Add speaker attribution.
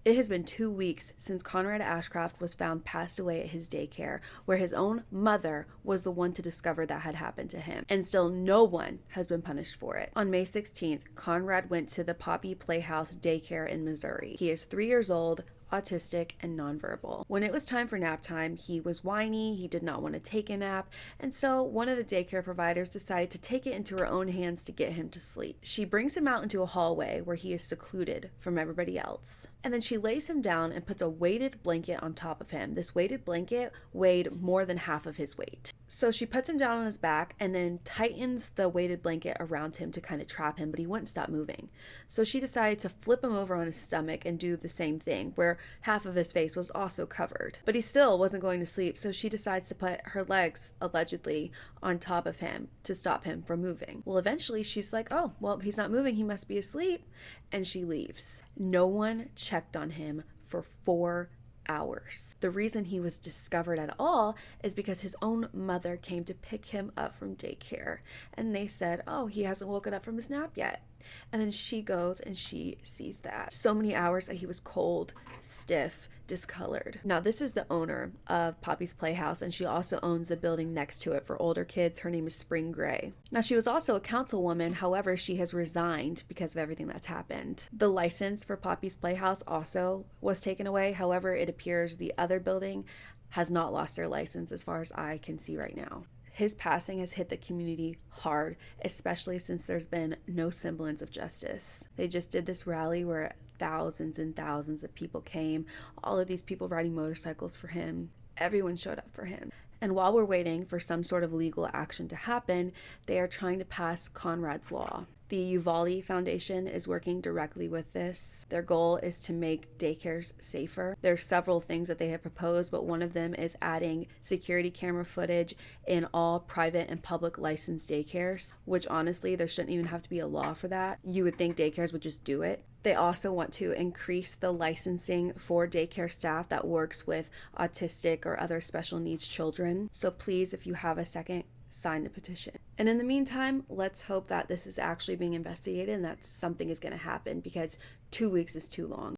Speaker 1: It has been 2 weeks since Conrad Ashcraft was found passed away at his daycare, where his own mother was the one to discover that had happened to him, and still no one has been punished for it. On May 16th, Conrad went to the Poppy Playhouse daycare in Missouri. He is 3 years old, autistic, and nonverbal. When it was time for nap time, he was whiny, he did not want to take a nap, and so one of the daycare providers decided to take it into her own hands to get him to sleep. She brings him out into a hallway where he is secluded from everybody else, and then she lays him down and puts a weighted blanket on top of him. This weighted blanket weighed more than half of his weight. So she puts him down on his back and then tightens the weighted blanket around him to kind of trap him, but he wouldn't stop moving. So she decided to flip him over on his stomach and do the same thing, where half of his face was also covered. But he still wasn't going to sleep, so she decides to put her legs, allegedly, on top of him to stop him from moving. Well, eventually she's like, oh, well, he's not moving, he must be asleep, and she leaves. No one checked on him for 4 hours. The reason he was discovered at all is because his own mother came to pick him up from daycare, and they said, oh, he hasn't woken up from his nap yet. And then she goes and she sees that. So many hours that he was cold, stiff, discolored. Now, this is the owner of Poppy's Playhouse, and she also owns a building next to it for older kids. Her name is Spring Gray. Now, she was also a councilwoman. However, she has resigned because of everything that's happened. The license for Poppy's Playhouse also was taken away. However, it appears the other building has not lost their license as far as I can see right now. His passing has hit the community hard, especially since there's been no semblance of justice. They just did this rally where thousands and thousands of people came, all of these people riding motorcycles for him. Everyone showed up for him. And while we're waiting for some sort of legal action to happen, they are trying to pass Conrad's Law. The Uvalde Foundation is working directly with this. Their goal is to make daycares safer. There are several things that they have proposed, but one of them is adding security camera footage in all private and public licensed daycares, which honestly, there shouldn't even have to be a law for that. You would think daycares would just do it. They also want to increase the licensing for daycare staff that works with autistic or other special needs children. So please, if you have a second, sign the petition. And in the meantime, let's hope that this is actually being investigated and that something is going to happen, because 2 weeks is too long.